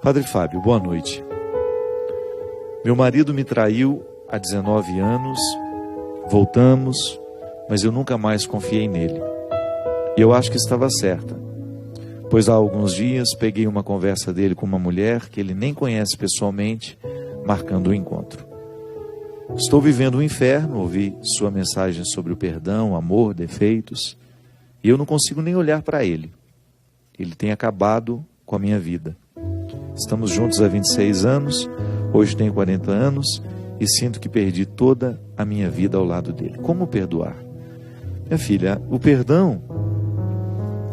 Padre Fábio, boa noite. Meu marido me traiu há 19 anos, voltamos, mas eu nunca mais confiei nele. E eu acho que estava certa, pois há alguns dias peguei uma conversa dele com uma mulher que ele nem conhece pessoalmente, marcando o encontro. Estou vivendo um inferno, ouvi sua mensagem sobre o perdão, amor, defeitos, e eu não consigo nem olhar para ele. Ele tem acabado com a minha vida. Estamos juntos há 26 anos, hoje tenho 40 anos e sinto que perdi toda a minha vida ao lado dele. Como perdoar? Minha filha, o perdão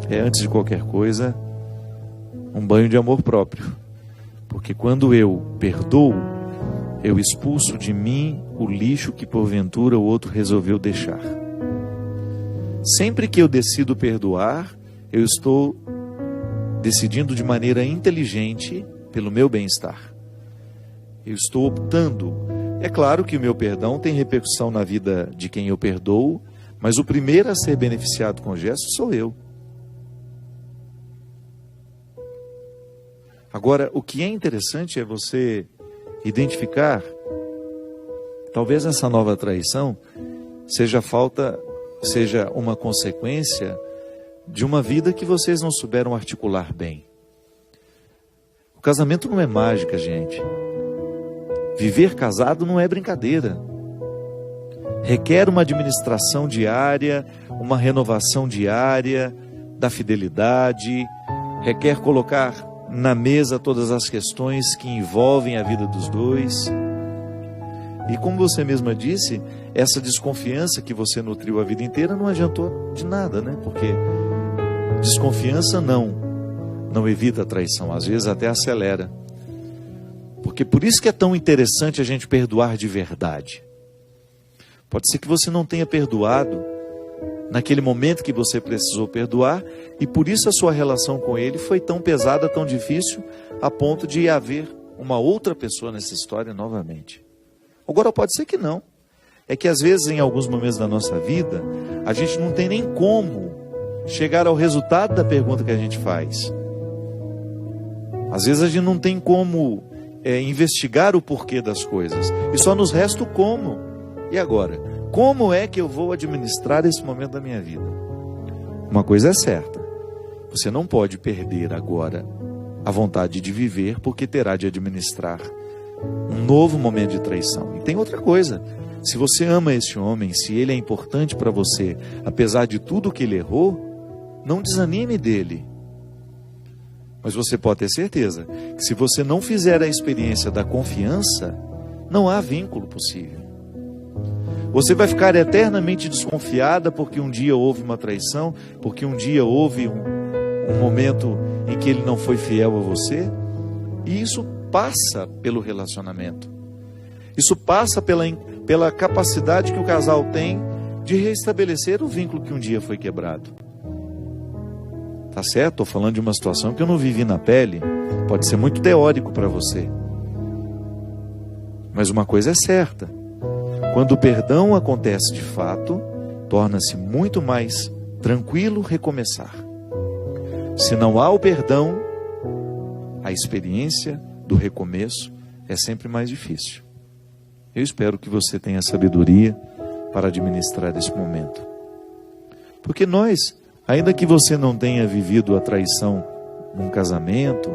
é, antes de qualquer coisa, um banho de amor próprio. Porque quando eu perdoo, eu expulso de mim o lixo que porventura o outro resolveu deixar. Sempre que eu decido perdoar, eu estou decidindo de maneira inteligente pelo meu bem-estar. Eu estou optando. É claro que o meu perdão tem repercussão na vida de quem eu perdoo, mas o primeiro a ser beneficiado com o gesto sou eu. Agora, o que é interessante é você identificar, talvez essa nova traição seja uma consequência de uma vida que vocês não souberam articular bem. O casamento não é mágica, gente. Viver casado não é brincadeira. Requer uma administração diária, uma renovação diária da fidelidade, requer colocar na mesa todas as questões que envolvem a vida dos dois. E como você mesma disse, essa desconfiança que você nutriu a vida inteira não adiantou de nada, né? Porque desconfiança não evita a traição, às vezes até acelera. Porque por isso que é tão interessante a gente perdoar de verdade. Pode ser que você não tenha perdoado naquele momento que você precisou perdoar, e por isso a sua relação com ele foi tão pesada, tão difícil, a ponto de haver uma outra pessoa nessa história novamente. Agora pode ser que não. É que às vezes em alguns momentos da nossa vida, a gente não tem nem como chegar ao resultado da pergunta que a gente faz. Às vezes a gente não tem como investigar o porquê das coisas, e só nos resta o como. E agora? Como é que eu vou administrar esse momento da minha vida? Uma coisa é certa: você não pode perder agora a vontade de viver, porque terá de administrar um novo momento de traição. E tem outra coisa: se você ama esse homem, se ele é importante para você, apesar de tudo que ele errou, não desanime dele. Mas você pode ter certeza que se você não fizer a experiência da confiança, não há vínculo possível. Você vai ficar eternamente desconfiada porque um dia houve uma traição, porque um dia houve um momento em que ele não foi fiel a você. E isso passa pelo relacionamento. Isso passa pela capacidade que o casal tem de restabelecer o vínculo que um dia foi quebrado. Tá certo? Estou falando de uma situação que eu não vivi na pele. Pode ser muito teórico para você. Mas uma coisa é certa: quando o perdão acontece de fato, torna-se muito mais tranquilo recomeçar. Se não há o perdão, a experiência do recomeço é sempre mais difícil. Eu espero que você tenha sabedoria para administrar esse momento. Porque nós, ainda que você não tenha vivido a traição num casamento,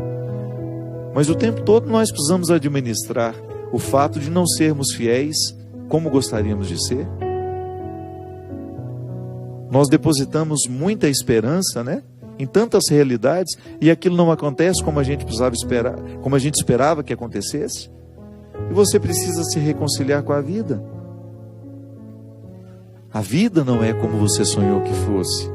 mas o tempo todo nós precisamos administrar o fato de não sermos fiéis como gostaríamos de ser. Nós depositamos muita esperança, né, em tantas realidades, e aquilo não acontece como a gente precisava esperar, como a gente esperava que acontecesse. E você precisa se reconciliar com a vida. A vida não é como você sonhou que fosse.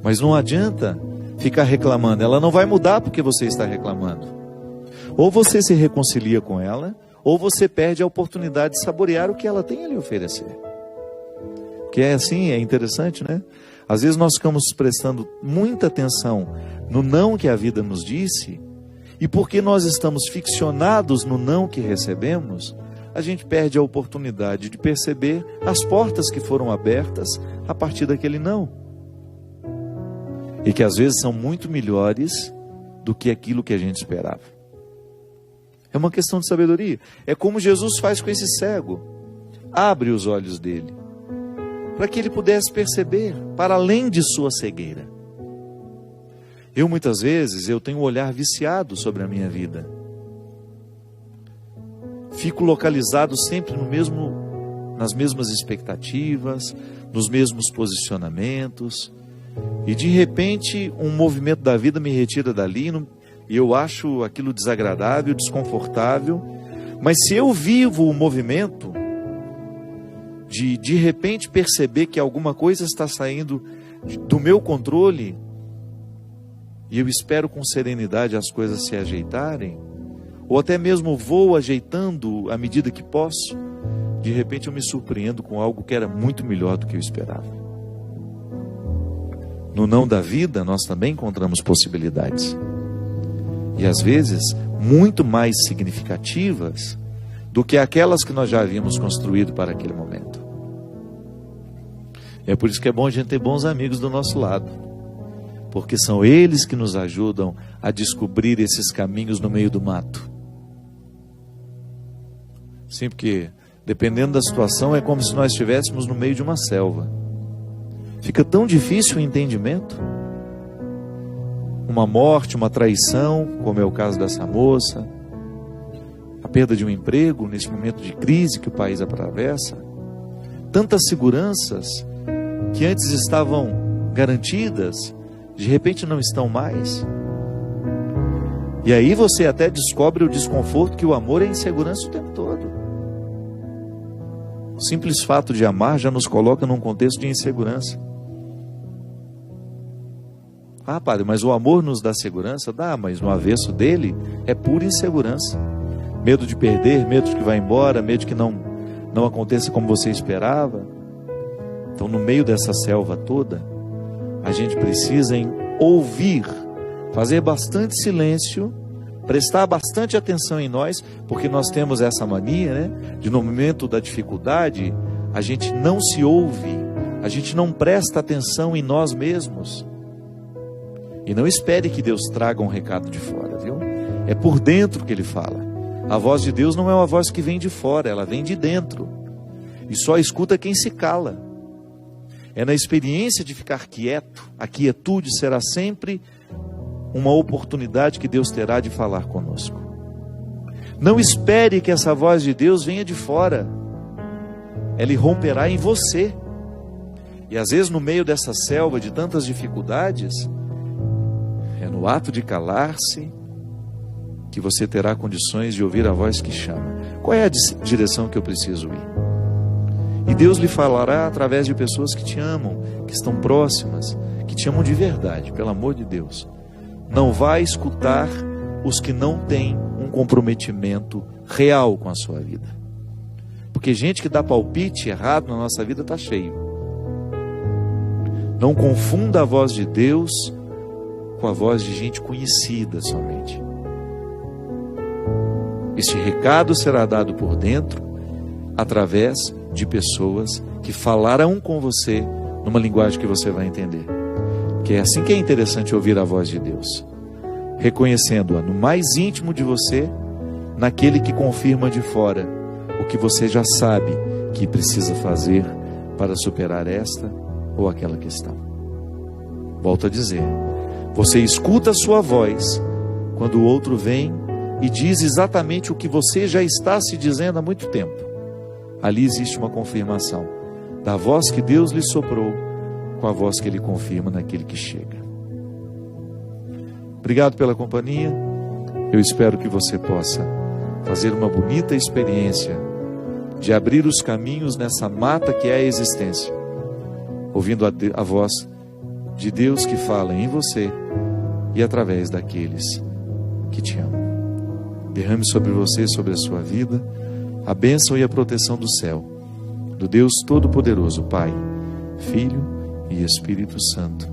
Mas não adianta ficar reclamando. Ela não vai mudar porque você está reclamando. Ou você se reconcilia com ela, ou você perde a oportunidade de saborear o que ela tem a lhe oferecer. Que é assim, é interessante, né? Às vezes nós ficamos prestando muita atenção no não que a vida nos disse, e porque nós estamos ficcionados no não que recebemos, a gente perde a oportunidade de perceber as portas que foram abertas a partir daquele não. E que às vezes são muito melhores do que aquilo que a gente esperava. É uma questão de sabedoria. É como Jesus faz com esse cego. Abre os olhos dele, para que ele pudesse perceber, para além de sua cegueira. Eu muitas vezes, tenho um olhar viciado sobre a minha vida. Fico localizado sempre nas mesmas expectativas, nos mesmos posicionamentos, e de repente um movimento da vida me retira dali, e eu acho aquilo desagradável, desconfortável. Mas se eu vivo o movimento de repente perceber que alguma coisa está saindo do meu controle, e eu espero com serenidade as coisas se ajeitarem, ou até mesmo vou ajeitando à medida que posso, de repente eu me surpreendo com algo que era muito melhor do que eu esperava. No não da vida, nós também encontramos possibilidades. E às vezes, muito mais significativas do que aquelas que nós já havíamos construído para aquele momento. É por isso que é bom a gente ter bons amigos do nosso lado, porque são eles que nos ajudam a descobrir esses caminhos no meio do mato. Sim, porque dependendo da situação é como se nós estivéssemos no meio de uma selva. Fica tão difícil o entendimento. Uma morte, uma traição, como é o caso dessa moça, a perda de um emprego nesse momento de crise que o país atravessa, tantas seguranças que antes estavam garantidas, de repente não estão mais. E aí você até descobre o desconforto que o amor é insegurança o tempo todo. O simples fato de amar já nos coloca num contexto de insegurança. Ah, padre, mas o amor nos dá segurança? Dá, mas no avesso dele é pura insegurança. Medo de perder, medo de que vá embora, medo de que não aconteça como você esperava. Então, no meio dessa selva toda, a gente precisa ouvir, fazer bastante silêncio, prestar bastante atenção em nós, porque nós temos essa mania, né? De no momento da dificuldade, a gente não se ouve, a gente não presta atenção em nós mesmos. E não espere que Deus traga um recado de fora, viu? É por dentro que Ele fala. A voz de Deus não é uma voz que vem de fora, ela vem de dentro. E só escuta quem se cala. É na experiência de ficar quieto. A quietude será sempre uma oportunidade que Deus terá de falar conosco. Não espere que essa voz de Deus venha de fora. Ela irromperá em você. E às vezes no meio dessa selva de tantas dificuldades, é no ato de calar-se que você terá condições de ouvir a voz que chama. Qual é a direção que eu preciso ir? E Deus lhe falará através de pessoas que te amam, que estão próximas, que te amam de verdade, pelo amor de Deus. Não vai escutar os que não têm um comprometimento real com a sua vida. Porque gente que dá palpite errado na nossa vida está cheio. Não confunda a voz de Deus com a voz de gente conhecida somente. Este recado será dado por dentro, através de pessoas que falarão com você numa linguagem que você vai entender. Que é assim que é interessante ouvir a voz de Deus, reconhecendo-a no mais íntimo de você, naquele que confirma de fora o que você já sabe que precisa fazer para superar esta ou aquela questão. Volto a dizer, você escuta a sua voz quando o outro vem e diz exatamente o que você já está se dizendo há muito tempo. Ali existe uma confirmação da voz que Deus lhe soprou com a voz que Ele confirma naquele que chega. Obrigado pela companhia. Eu espero que você possa fazer uma bonita experiência de abrir os caminhos nessa mata que é a existência, ouvindo a voz de Deus que fala em você e através daqueles que te amam. Derrame sobre você, sobre a sua vida, a bênção e a proteção do céu, do Deus Todo-Poderoso, Pai, Filho e Espírito Santo.